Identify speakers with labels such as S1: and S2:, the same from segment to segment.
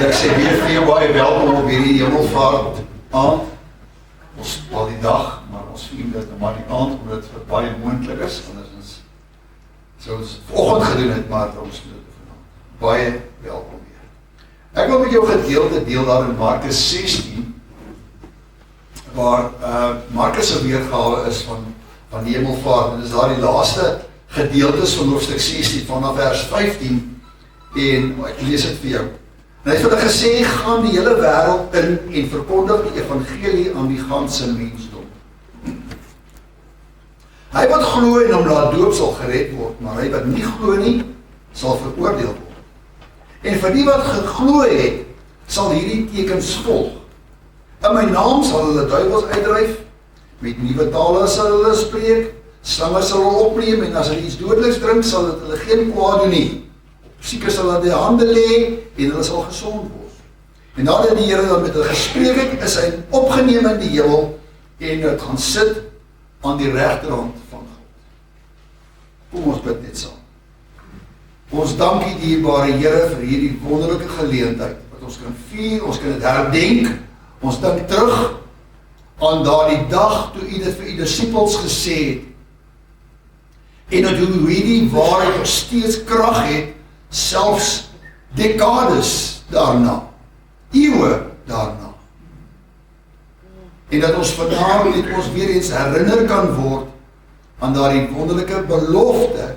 S1: Ek sê weer vir jou baie welkom op hierdie hemelvaart aand. Ons al die dag, maar ons vier dit nou maar die aand, omdat het baie moontlik is, anders sou ons vanoggend gedoen het, maar ons doen dit vanaand. Baie welkom weer. Ek wil met jou gedeelte deel daar in Markus 16, waar Markus 'n weergawe is van die hemelvaart, en dis daar die laaste gedeeltes van hoofstuk 16, vanaf vers 15, en ek lees dit vir jou. En hy het vir hulle gesê, gaan die hele wêreld in en verkondig die evangelie aan die ganse mensdom. Hy wat glo en hom laat doop sal gered word, maar hy wat nie glo nie, sal veroordeel word. En vir die wat geglo het, sal hierdie tekens volg. In my naam sal hulle duiwels uitdryf, met nuwe tale sal hulle spreek, slange sal hulle opneem, en as hulle iets dodeliks drink, sal dit hulle geen kwaad doen nie. Siekes sal hulle die hande lê, en hulle sal gesond word. En nadat die Here dan met hulle gespreek het, is hy opgeneem in die hemel, en het gaan sit aan die regterhand van God. Kom ons bid net saam. Ons dank U, dierbare Here, vir hierdie wonderlike geleentheid, wat ons kan vier, ons kan dit herdenk, ons dink terug aan daardie dag, toe U dit vir U disippels gesê het, en dat hoe hierdie waarheid nog steeds krag het, selfs dekades daarna, eeue daarna. En dat ons vanavond net ons weer eens herinner kan word aan daardie wonderlike belofte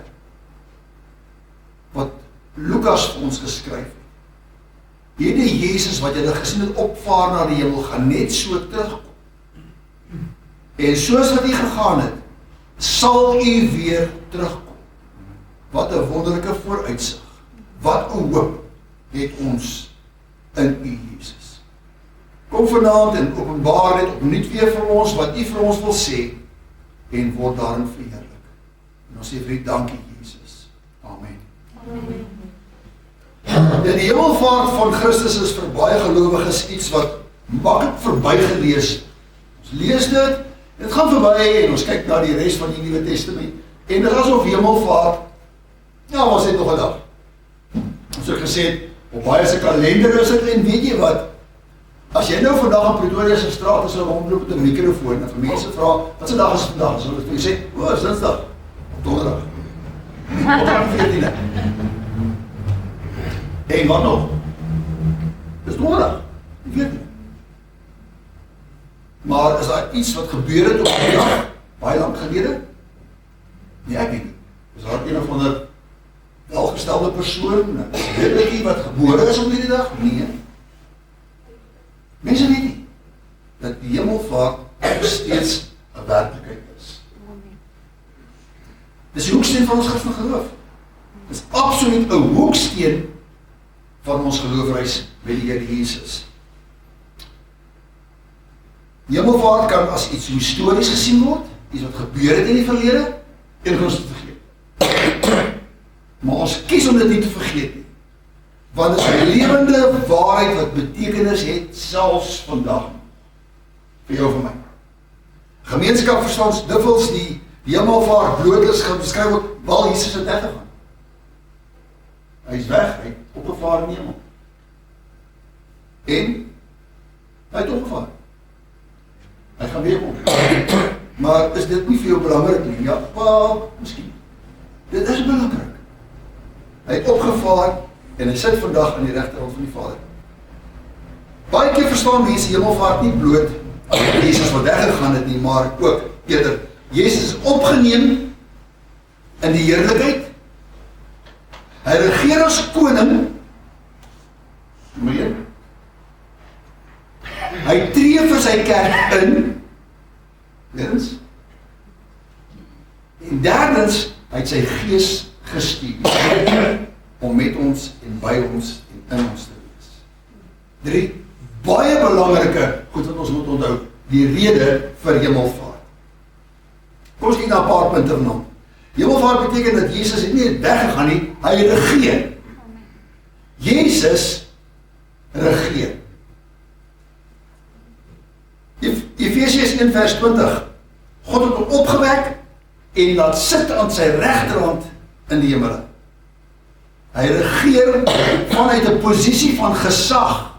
S1: wat Lukas vir ons geskryf het. Hierdie Jesus wat julle gesien het opvaar na die hemel, gaan net so terugkom. En soos wat hy gegaan het, sal u weer terugkom. Wat 'n wonderlike vooruitsig. Wat 'n hoop het ons in u Jesus. Kom vanaand en openbaar dit opnuut weer vir ons wat u vir ons wil sê en word daarin verheerlik. En ons sê vir u dankie Jesus. Amen. Amen. Die hemelvaart van Christus is vir baie gelowiges iets wat maklik verbygelees. Ons lees dit, en dit gaan verby en ons kyk na die res van die Nuwe Testament. En dit is asof hemelvaart, ja, ons het nog 'n dag. Ons het gesê, op baie se kalender is dit, en weet jy wat? As jy nou vandag in Pretoria se straat is, omloop met 'n mikrofoon en vir mense vra, wat se dag is vandag? So hulle sê, o, is Dinsdag, of Donderdag. Op 14de. En wat nog? Dis Donderdag, die 14de. Maar is daar iets wat gebeur het op die dag, baie lang gelede? Nee, ek weet nie. Is daar een of ander welgestelde persoon, een riddertjie wat gebore is op die dag? Nee. Mense weet nie, dat die hemelvaart steeds 'n werklikheid is. Dis die hoeksteen van ons Christelike geloof. Dis absoluut 'n hoeksteen van ons geloofreis met die Here Jesus. Die hemelvaart kan as iets histories gesien word, iets wat gebeur het in die verlede, en ons te vergeet. Maar ons kies om dit nie te vergeet nie, want dit is 'n lewende waarheid wat betekenis het, selfs vandag, vir jou en vir my. Gemeenskap verstaan dikwels die hemelvaart bloot is geskryf word, wel Jesus het weggegaan. Hy is weg, hy het opgevaar in die hemel. En hy het opgevaar. Hy gaan weer kom. Maar is dit nie vir jou belangrik nie? Ja, wel, miskien. Dit is belangrik. Hy het opgevaar en hy sit vandag aan die regterhand van die Vader. Baie keer verstaan mense hemelvaart nie bloot as Jesus wat weggegaan het nie, maar ook eerder Jesus is opgeneem in die heerlikheid. Hy regeer as koning. Meer. Hy tree vir sy kerk in. Derdens. En derdens, hy het sy gees gestuur om met ons en by ons en in ons te wees. 3 baie belangrike goed wat ons moet onthou, die rede vir hemelvaart. Kom ons kyk na 'n paar punte vanaand. Hemelvaart beteken dat Jesus het nie weggegaan nie, hy regeer. Jesus regeer. Efesiërs 1 vers 20. God het hom opgewek en laat sit aan sy regterhand in die hemel. Hy regeer vanuit 'n posisie van gesag,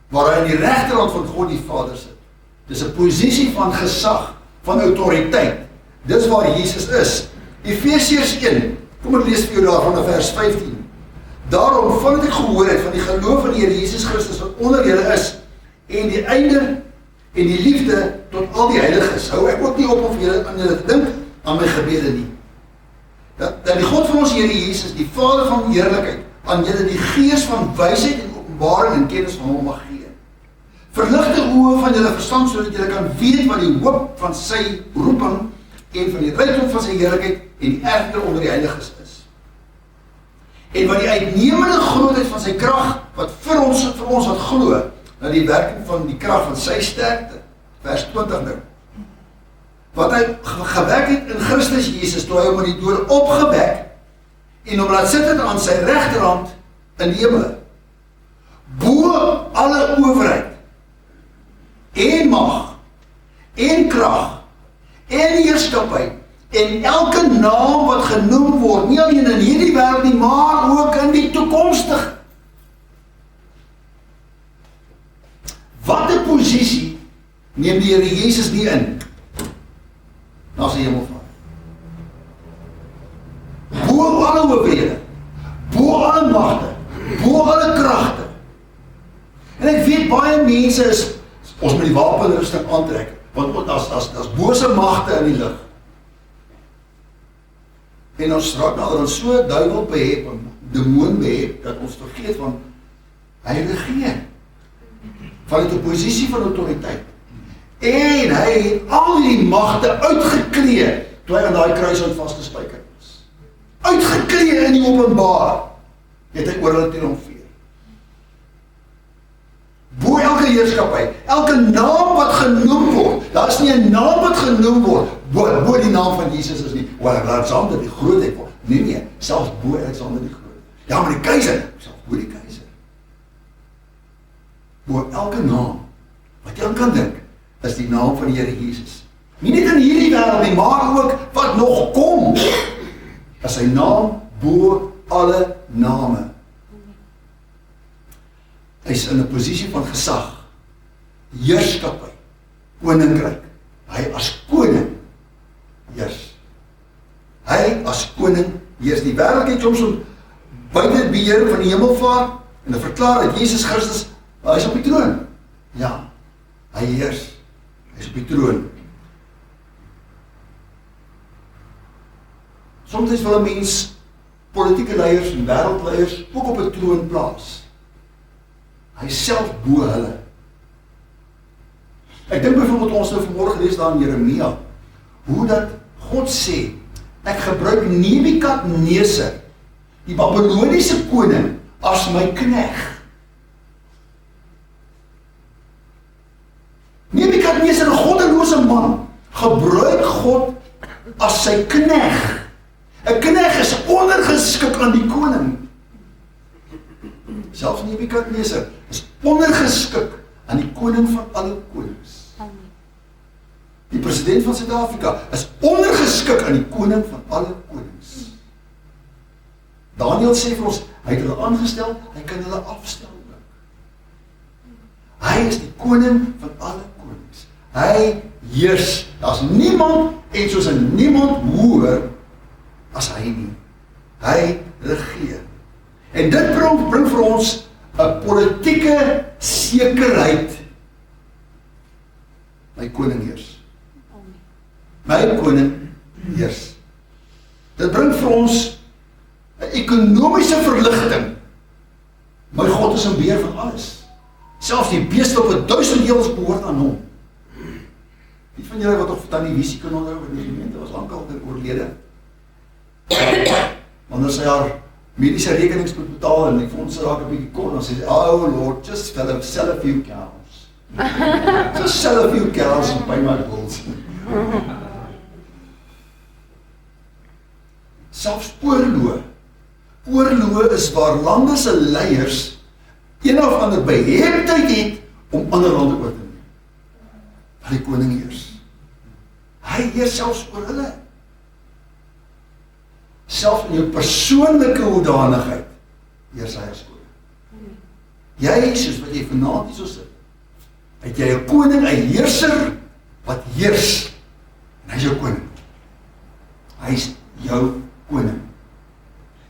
S1: waar hy aan die regterhand van God die Vader sit. Dis 'n posisie van gesag, van autoriteit. Dis waar Jesus is. Efesiërs 1, kom ek lees vir jou daar van vers 15. Daarom, vandat ek gehoor het van die geloof in die Here Jesus Christus wat onder julle is, en die einde en die liefde tot al die heiliges, hou ek ook nie op of julle aan julle dink aan my gebede nie. Dat die God van ons Here Jesus, die Vader van heerlikheid, aan julle die gees van wysheid en openbaring en kennis van hom mag gee. Verlig die oë van julle verstand, sodat julle kan weet wat die hoop van sy roeping en van die rykdom van sy heerlikheid en die erfdeel onder die heiliges is. En wat die uitnemende grootheid van sy krag, wat vir ons wat glo, na die werking van die krag van sy sterkte, vers 20 nou, wat hy gewerk het in Christus Jesus, toe hy hom in die dode opgewek, en hom laat sit aan sy regterhand in die hemel, bo alle owerheid, en mag, en krag, en heerskappy, en elke naam wat genoem word, nie alleen in hierdie wêreld nie, maar ook in die toekomstige. Wat 'n posisie neem die Here Jesus nie in na sy hemelvaart? Bo alle owerhede, bo alle magte, bo alle kragte. En ek weet baie mense is, ons moet die wapenrusting aantrek, want as bose magte in die lug. En ons raak dan so duiwel behep en demoon behep, dat ons vergeet van hy regeer vanuit 'n posisie van autoriteit. En hy het al die magte uitgeklee toe hy aan daai kruishout vasgespijker is. Uitgeklee in die openbaar het hy oor hulle triomfeer. Bo elke heerskappy, elke naam wat genoem word, daar is nie 'n naam wat genoem word bo die naam van Jesus is nie. Alexander die grootheid word. Nee, selfs bo Alexander die groot. Ja, maar die keiser, selfs bo die keiser. Bo elke naam wat jy aan kan dink, is die naam van die Here Jesus. Nie net in hierdie wêreld nie, maar ook wat nog kom. Is sy naam bo alle name. Hy is in 'n posisie van gesag, heerskappy, koninkryk. Hy as koning heers. Hy as koning heers. Die wêreld het soms buite die beheer van die hemelvaart en hy verklaar dat Jesus Christus, hy is op die troon. Ja, hy heers. Hy is op die troon. Soms wil 'n mens politieke leiers en wêreldleiers ook op 'n troon plaas. Hy self bo hulle. Ek dink byvoorbeeld ons nou vanmôre gelees daar in Jeremia, hoe dat God sê, ek gebruik Nebukadneser, die Babyloniese koning, as my knegg. Nebukadneser, 'n goddelose man, gebruik God as sy knegg. 'n knegg is ondergeskik aan die koning. Selfs Nebukadneser is ondergeskik aan die koning van alle konings. Die president van Suid-Afrika is ondergeskik aan die koning van alle konings. Daniel sê vir ons, hy het hulle aangestel, hy kan hulle afstel ook. Hy is die koning van alle konings. Hy heers. Daar's niemand en soos 'n niemand hoër as hy nie. Hy regeer. En dit bring vir ons 'n politieke sekerheid. My koning heers. My koning heers. Dit bring vir ons 'n ekonomiese verligting. My God is in beheer van alles. Selfs die beeste op 1000 heuwels behoort aan hom. Die van julle wat op televisie kan onthou, in die gemeente was lankal oorlede. Wanneer sy haar mediese rekenings moet betaal en die fondse raak 'n bietjie kon, dan sê sy, oh Lord, just sell a few cows. Just sell a few cows and pay my bills. Selfs oorloë. Oorloë is waar lande se leiers een of ander beheptheid het om ander lande oor te neem. Waar die koning heers. Hy heers selfs oor hulle. Selfs in jou persoonlike hoedanigheid heers hy as koning. Jy, soos wat jy vanaand hier so sit, het jy 'n koning, 'n heerser, wat heers, en hy is jou koning. Hy is jou koning.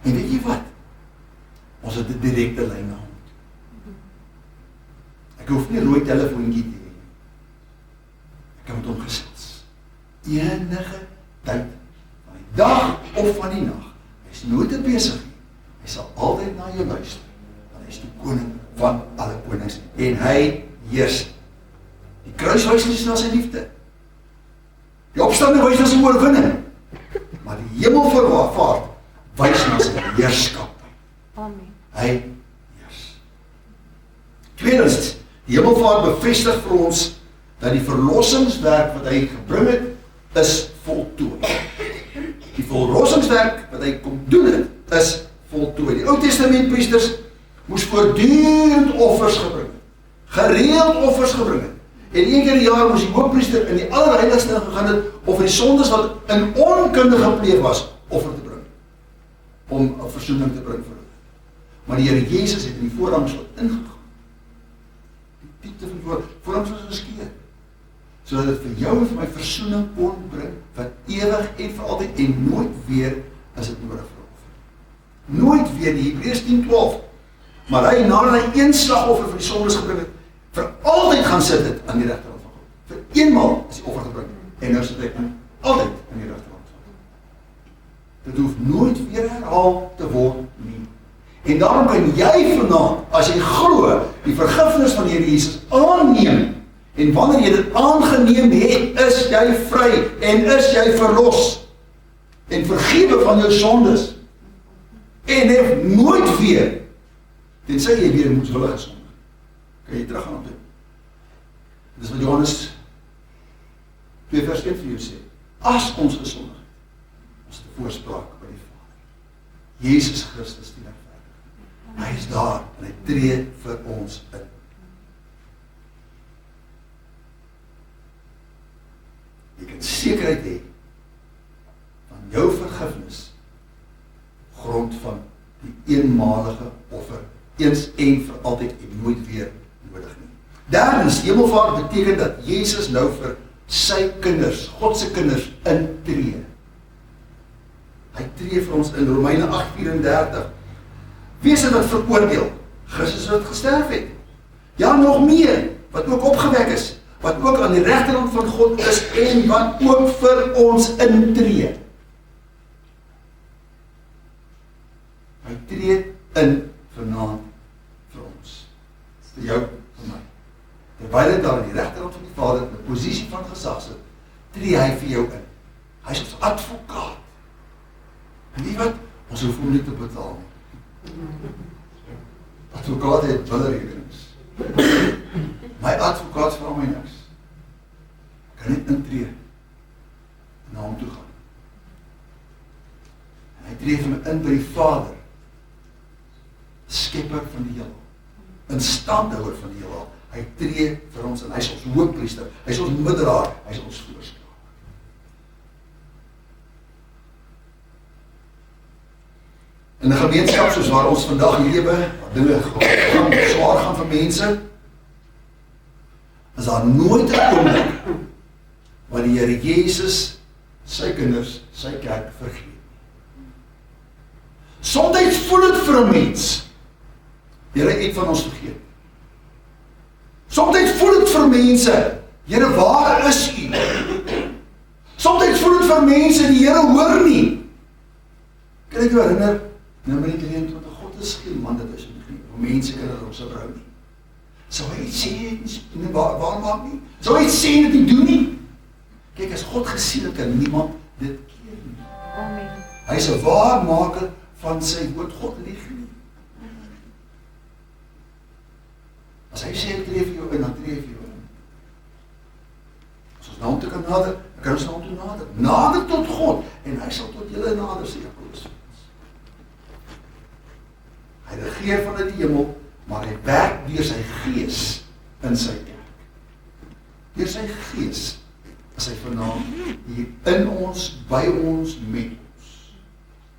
S1: En weet jy wat? Ons het 'n direkte lyn na hom. Ek hoef nie 'n rooi telefoontjie te hê. Ek kan met hom gesels. Enige tyd, van die dag of van die nag. Hy is nooit te besig nie. Hy sal altyd na jou luister. Want hy is die koning van alle konings. En hy heers. Die kruis wys nie na sy liefde. Die opstanding wys na sy oorwinning. Maar die hemelvaart wys na sy heerskap.
S2: Amen.
S1: Hy heers. Tweedens, die hemelvaart bevestig vir ons dat die verlossingswerk wat hy gebring het, is voltooi. Die verlossingswerk wat hy kom doen het, is voltooi. Die Ou Testament priesters moes voortdurend offers gebring het. Gereeld offers gebring het. En een keer per jaar moes die hoofpriester in die allerheiligste gegaan het of vir die sondes wat in onkunde gepleeg was, offer te bring. Om 'n versoening te bring vir hulle. Maar die Here Jesus het in die voorhangsel ingegaan. Die diepte van die voorhangsel is geskeur. Sodat dit vir jou en vir my versoening kon bring, wat ewig en vir altyd en nooit weer is dit nodig vir offer. Nooit weer, die Hebreërs 10:12. Maar hy, nadat hy een slagoffer vir die sondes gebring het, vir altyd gaan sit het aan die regterhand van God. Vir eenmaal is die offer gebring. En nou sit hy altyd aan die regterhand van God. Dit hoef nooit weer herhaal te word nie. En daarom kan jy vanaand, as jy glo, die vergifnis van die Here Jesus aanneem. En wanneer jy dit aangeneem het, is jy vry en is jy verlos. En vergewe van jou sondes. En hef nooit weer, tensy jy weer moedswillige sonde, kan jy terug gaan op dit. Dis wat Johannes 2 vers 1 vir jou sê. As ons gesondig het, ons het 'n voorspraak by die Vader. Jesus Christus die regverdige. Hy is daar en hy tree vir ons in. Jy kan sekerheid hê van jou vergifnis grond van die eenmalige offer, eens en vir altyd en nooit weer nodig nie. Derdens, hemelvaart beteken dat Jesus nou vir sy kinders, God se kinders, intree. Hy tree vir ons in Romeine 8:34. Wie is dit wat veroordeel? Christus wat gesterf het. Ja, nog meer, wat ook opgewek is, wat ook aan die regterhand van God is en wat ook vir ons intree. Hy tree in vanaand vir ons. Vir jou, vir my. Terwyl hy daar aan die regterhand van die Vader in 'n posisie van gesag sit, tree hy vir jou in. Hy is ons advokaat. En weet wat? Ons hoef hom nie te betaal nie. Advokaat het bilrekenings. My advokaat vra my niks. Ek kan net intree en na hom toe gaan. En hy tree vir my in by die Vader, skepper van die heelal, instandhouer van die heelal. Hy tree vir ons en hy is ons hoofpriester, hy is ons middelaar, hy is ons voorspraak. In 'n gemeenskap soos waar ons vandag lewe, waar dinge swaar gaan vir mense, is daar nooit 'n oomblik waar die Here Jesus sy kinders, sy kerk vergeet. Soms voel dit vir 'n mens, Here het van ons vergeet. Soms voel dit vir mense, Here, waar is U? Soms voel dit vir mense, die Here hoor nie. Kan ek jou herinner, Numeri 23, God is geen man dat hy so nie, mense kan hulle op sy brou nie. Sou hy iets sê, waar maak nie? Sou hy iets sê en dit nie doen nie? Kyk, as God gesien het, kan niemand dit keer nie.
S2: Amen.
S1: Hy is 'n waarmaker van sy woord, God lieg nie. As hy sê, ek tree vir jou in, dan tree vir jou in. As ons na hom toe kan nader, dan kan ons na hom toe nader. Nader tot God, en hy sal tot julle nader, sê Jakobus. Hy regeer vanuit die hemel, maar hy werk deur sy gees in sy kerk. Deur sy gees is hy vanaand hier in ons, by ons, met ons.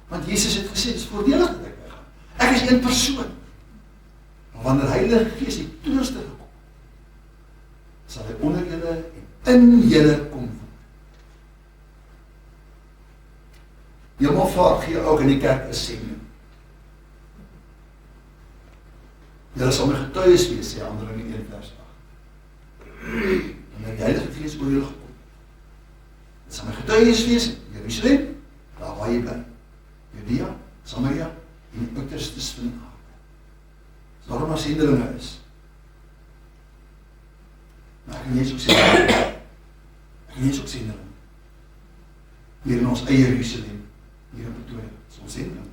S1: Want Jesus het gesê, dit is voordelig dat ek weggaan. Ek is een persoon. Maar wanneer Heilige Gees die Trooster kom, sal hy onder julle en in julle kom woon. Hemelvaart gee ook in die kerk 'n sending. Julle sal my getuies wees, sê Handelinge 1 vers 8. En die Heilige Gees oor julle gekom. Dit sal my getuies wees in Jerusalem, daar waar jy bly, Judea, Samaria en die uiterstes van die aarde. Dis daarom as sendelinge is. Maar ek en jy is ook sendeling. Ek en jy is ook sendeling. Hier in ons eie Jerusalem, hier in Pretoria, is ons sendeling.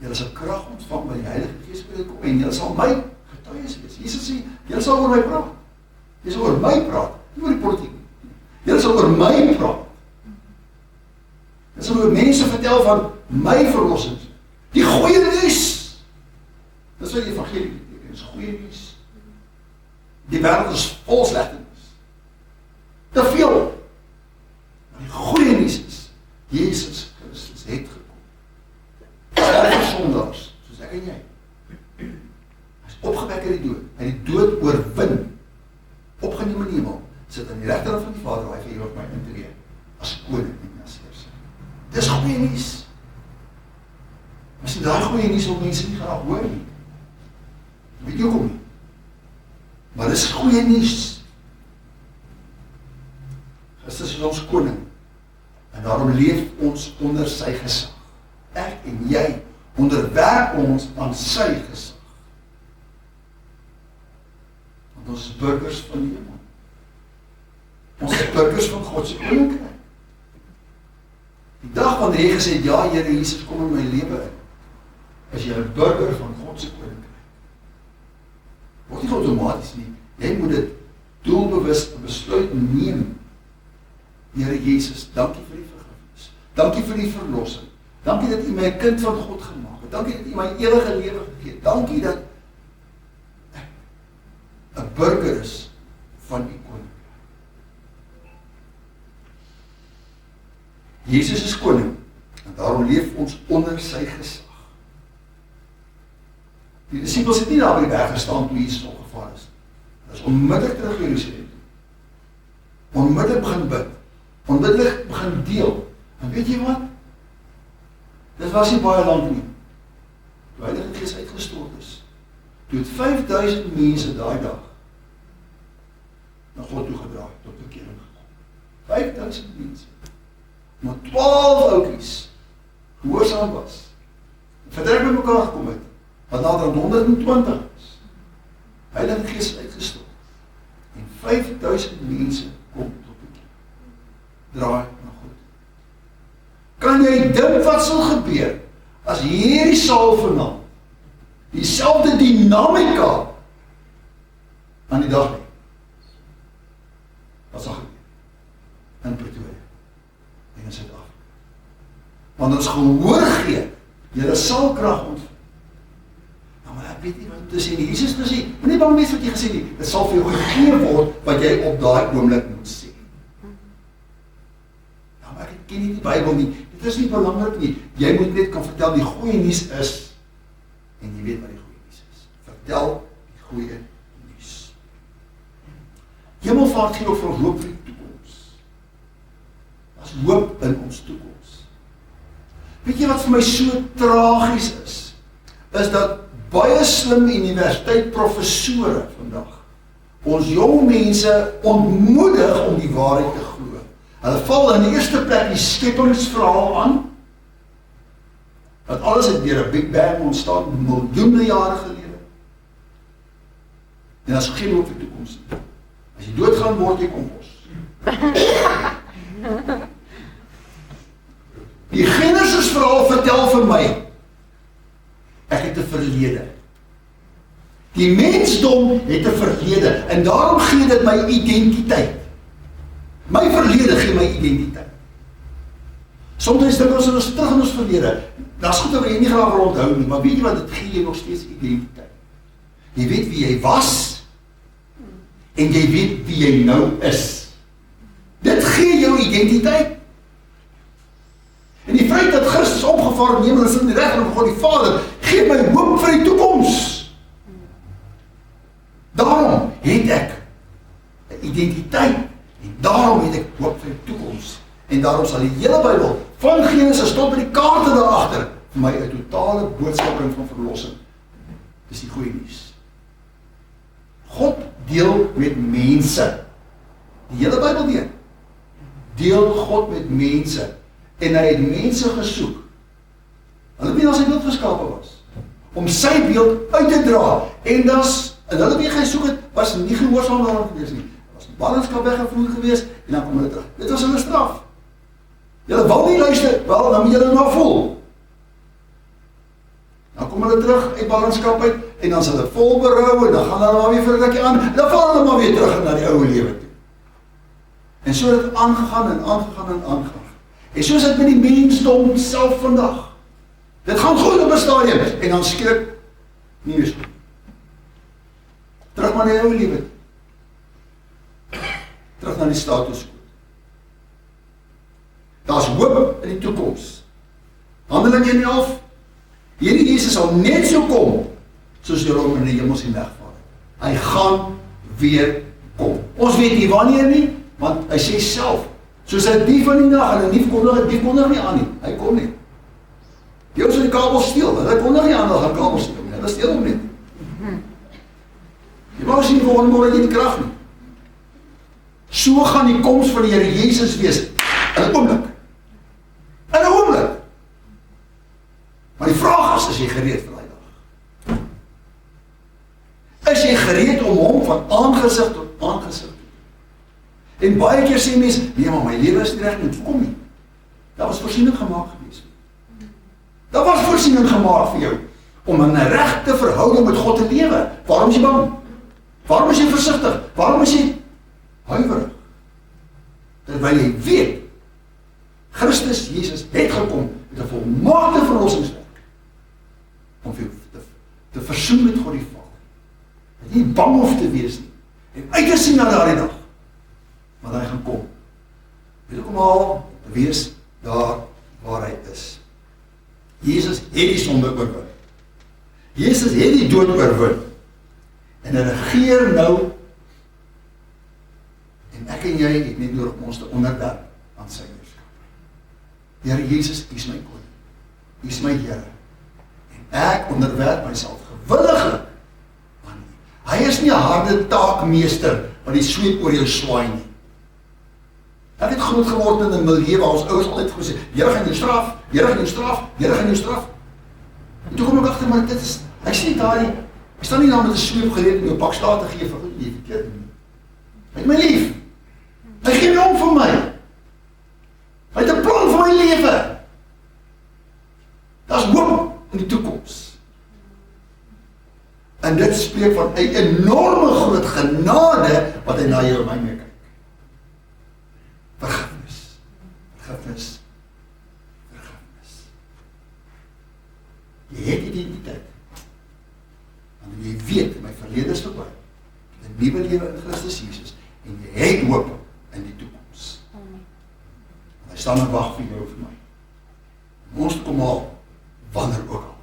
S1: Julle sal krag ontvang by die Heilige Gees by kom en julle sal my getuies wees. Jesus sê, julle sal oor my praat. Julle sal oor my praat, nie oor die politiek. Julle sal oor my praat. Julle sal oor mense vertel van my verlossing. Die goeie nuus. Dis wat die evangelie beteken, dis goeie nuus. Die wêreld is vol slegte nuus. Te veel. Maar die goeie nuus is, Jesus Christus het gekom. Sterf vir sondaars, soos ek en jy. Hy is opgewek uit die dood. Hy het die dood oorwin. Opgeneem in die hemel. Sit aan die regterkant van die Vader, waar hy vir ewig my intree. As koning en as heerser. Dis goeie nuus. Misschien daai goeie nuus wil mense nie graag hoor nie. Weet jy hoekom nie? Maar dis goeie nuus. Christus is ons koning. En daarom leef ons onder sy gesag. Ek en jy onderwerp ons aan sy gesag. Want ons is burgers van die hemel. Ons is burgers van God se koninkryk. Die dag wanneer jy gesê het, ja Here Jesus, kom in my lewe in, is jy 'n burger van God se koninkryk. Word nie outomaties nie. Jy moet dit doelbewus 'n besluit neem. Here Jesus, dankie vir die vergifnis. Dankie vir die verlossing. Dankie dat U my 'n kind van God gemaak het. Dankie dat U my ewige lewe gegee het. Dankie dat ek 'n burger is van U koninkryk. Jesus is koning en daarom leef ons onder sy gesag. Die disciples het nie daar by die berg gestaan toe Jesus opgevaar is. Hulle is onmiddellik terug in Jerusalem. Onmiddellik begin bid. Onmiddellik begin deel. En weet jy wat? Dit was nie baie lank nie. Toe Heilige Gees uitgestort is. Toe het 5000 mense daai dag na God toe gedraai, tot bekering gekom. 5000 mense. Maar 12 oukies gehoorsaam was. Verdruk met mekaar gekom het. Wat nader aan 120 is. Heilige Gees uitgestort. En 5000 mense kom tot bekering. Draai na God. Kan jy dink wat sal gebeur as hierdie saal vanaand dieselfde dinamika aan die dag lê? Wat sal gebeur? In Pretoria en in Suid-Afrika. Want ons gehoor gee, julle sal krag ontvang. Nou, maar ek weet nie wat om te sê nie. Jesus het gesê, moenie bang wees wat jy gesê nie. Dit sal vir jou gegee word wat jy op daai oomblik moet sê. Nou, maar ek ken nie die Bybel nie. Dit is nie belangrik nie. Jy moet net kan vertel die goeie nuus is en jy weet wat die goeie nuus is. Vertel die goeie nuus. Hemelvaart gee ook vir ons hoop vir die toekoms. Daar's hoop in ons toekoms. Weet jy wat vir my so tragies is? Is dat baie slim universiteitsprofessore vandag ons jong mense ontmoedig om die waarheid te glo. Hulle val in die eerste plek die skepingsverhaal aan, dat alles het deur 'n Big Bang ontstaan, miljoene jare gelede. En as geen hoop vir die toekoms nie. As jy doodgaan, word jy kompos. Die Genesis verhaal vertel vir my, ek het 'n verlede. Die mensdom het 'n verlede en daarom gee dit my identiteit. My verlede gee my identiteit. Soms dink ons terug in ons verlede. Daar's goed wat jy nie graag wil onthou nie, maar weet jy wat, dit gee jy nog steeds identiteit. Jy weet wie jy was en jy weet wie jy nou is. Dit gee jou identiteit. En die feit dat Christus opgevaar opgevaar in die hemel en sit in die regterhand van God die Vader, gee my hoop vir die toekoms. Daarom het ek 'n identiteit, en daarom het ek hoop vir die toekoms. En daarom sal die hele Bybel, van Genesis tot by die kaarte daarachter, vir my 'n totale boodskap bring van verlossing. Dis die goeie nuus. God deel met mense. Die hele Bybel deel God met mense. En hy het mense gesoek. Hulle wie na sy beeld geskape was. Om sy beeld uit te dra. En hulle wie gesoek het, was nie gehoorsaam daaraan gewees nie. Was die ballingskap weggevoer gewees, en dan kom hulle terug. Dit was hulle straf. Julle wil nie luister, wel, dan moet julle nou voel. Dan kom hulle terug uit ballingskap uit, en dan is hulle vol berou, en dan gaan hulle maar weer vir 'n rukkie aan, en dan val hulle maar weer terug na die oude lewe toe. En so het het aangegaan en aangegaan en aangegaan. En so is het met die mensdom self vandag. Dit gaan goed op 'n stadium, en dan skielik nie meer goed. Terug maar na die oude lewe. Terug na die status quo. Daar is hoop in die toekoms. Handelinge 1:11. Hierdie Jesus sal net so kom, soos die hom in die hemel sien wegvaar. Hy gaan weer kom. Ons weet nie wanneer nie, want hy sê self, soos 'n dief in die nag, en 'n dief kondig nie aan nie. Hy kom nie. Die ouens wat die kabel steel, hulle kondig nie aan dat hulle kabel steel nie. Hulle steel hom nie. Jy wou sien volgende môre jy die krag nie. So gaan die koms van die Here Jesus wees in 'n oomblik. In 'n oomblik. Maar die vraag is jy gereed vir daai dag? Is jy gereed om hom van aangesig tot aangesig te doen? En baie keer sê mense, nee maar my lewe is nie reg nie, hoekom nie? Daar was voorsiening gemaak gewees. Daar was voorsiening gemaak vir jou om in 'n regte verhouding met God te lewe. Waarom is jy bang? Waarom is jy versigtig? Waarom is jy huiwerig? Terwyl jy weet, Christus Jesus het gekom met 'n volmaakte verlossingswerk om vir jou te versoen met God die Vader. Dat jy nie bang hoef te wees nie. En uit te sien na daardie dag, want hy gaan kom. Weet ek om al te wees daar waar hy is. Jesus het die sonde oorwin. Jesus het die dood oorwin. En hy regeer nou. En ek en jy het net nodig om ons te onderwerp aan sy heerskap. Here Jesus, U is my koning. U is my Here. En ek onderwerp myself gewilliglik aan U. Hy is nie 'n harde taakmeester wat die sweep oor jou swaai nie. Ek het groot geword in 'n milieu waar ons ouers altyd gesê, Here gaan jou straf, Here gaan jou straf, Here gaan jou straf. En toe kom ek agter, maar dit is, hy sê daai, hy staan nie daar met 'n sweep gereed om jou pak slaag te gee vir jy verkeerd nie. Hy het my lief. Hy gee my om vir my. Hy het 'n plan vir my lewe. Daar's hoop in die toekoms. En dit spreek van 'n enorme groot genade wat hy na jou en my mee kyk. Vergifnis. Vergifnis. Vergifnis. Jy het identiteit. Want jy weet, my verlede is verby. 'n nuwe lewe in Christus Jesus. En jy het hoop in die toekoms. Hy staan en wag vir jou en vir my. Om ons te kom haal, wanneer ook al.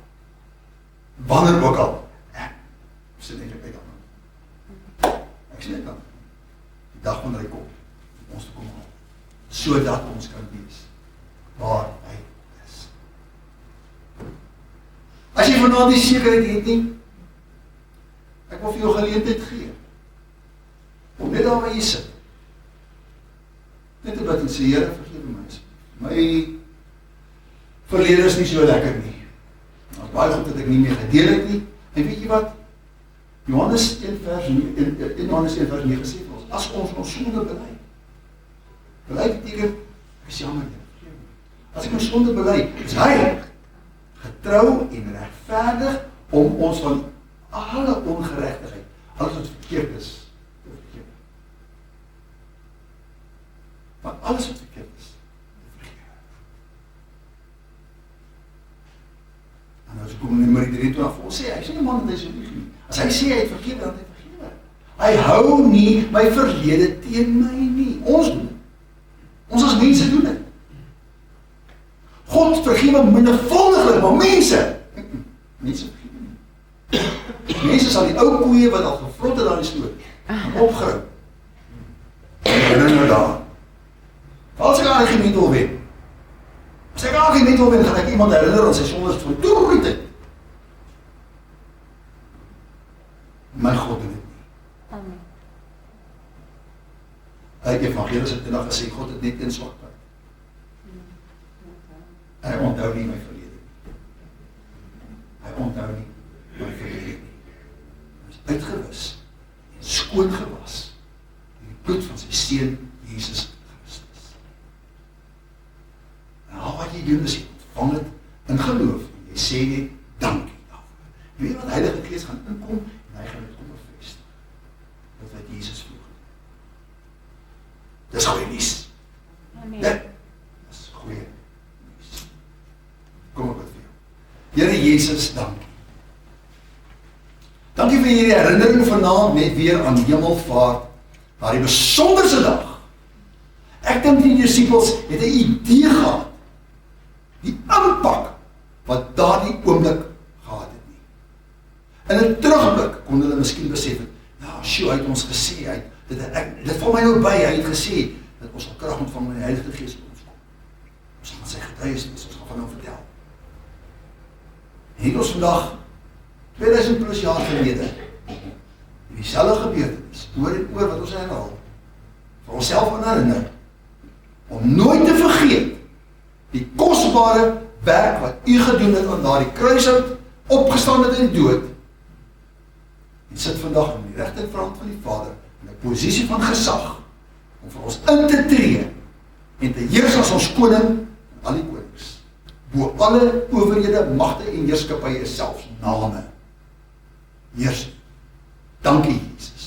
S1: Wanneer ook al. Ek sien eintlik uit aan. Ek sien uit aan. Die dag wanneer hy kom, om ons te kom haal. Sodat ons kan wees waar hy is. As jy vanaand die sekerheid het nie, ek wil vir jou geleentheid gee. Om net daar waar jy sit. Net te bid en sê, Here, vergewe my asseblief. My verlede is nie so lekker nie. Daar's baie goed dat ek nie meer gedeel het nie. En weet jy wat? Johannes 1 vers 9 sê vir ons, as ons sonde bely. Bely beteken, ek is jammer, vergewe my. As ek my sonde bely, is hy getrou en regverdig om ons van alle ongeregtigheid, alles wat verkeerd is, te vergewe. Van alles wat verkeerd is, te vergewe. En as ek kom in nummer 23 vir ons sê, hy sê nie man dat hy so lieg nie. As hy sê hy het vergewe, dan het hy vergewe. Hy hou nie my verlede teen my nie. Ons doen dit. Ons as mense doen dit. God vergewe menigvuldiglik, maar mense vergewe nie. Mense sal die ou koeie wat al gevrot het aan die sloot, opgehou. En herinner daar. As ek argument wil wen, gaan ek iemand herinner aan sy sondes van toe tyd. My God doen dit nie.
S2: Amen.
S1: Hy evangelis het eendag gesê, God het net een swak punt. Hy onthou nie my verlede nie. Hy onthou nie my verlede nie. Hy is uitgewis en skoon gewas in die bloed van sy seun Jesus Christus. En al wat jy doen is jy ontvang het in geloof en jy sê net dankie daarvoor. Jy weet wat Heilige Gees gaan inkom en hy gaan dit kom bevestig. Dat wat Jesus vroeg. Dis goeie nuus.
S2: Amen.
S1: Dit is goeie nuus. Kom ek wat vir jou. Here Jesus, dankie. Dankie vir hierdie herinnering vanaand net weer aan hemelvaart, na die besonderse dag. Ek dink die disciples het 'n idee gehad, die impak wat daardie oomblik gehad het nie. In 'n terugblik kon hulle miskien besef het, nou, hy het ons gesê, dit val my nou by, hy het gesê, dat ons sal krag ontvang wanneer die Heilige Gees op ons kom. Ons gaan sy getuies wees, ons gaan van hom vertel. En hier ons vandag, 2000 plus jaar gelede, dieselfde gebeurtenis, oor en oor wat ons herhaal, vir onsself aan herinner, om nooit te vergeet, die kosbare werk wat u gedoen het aan daardie kruishout, opgestaan het in die dood, en sit vandag in die regterkant van die Vader, in 'n posisie van gesag, om vir ons in te tree, en te heers as ons koning, en al die konings, bo alle owerhede, magte en heerskappye, selfs name, heers. Dankie Jesus.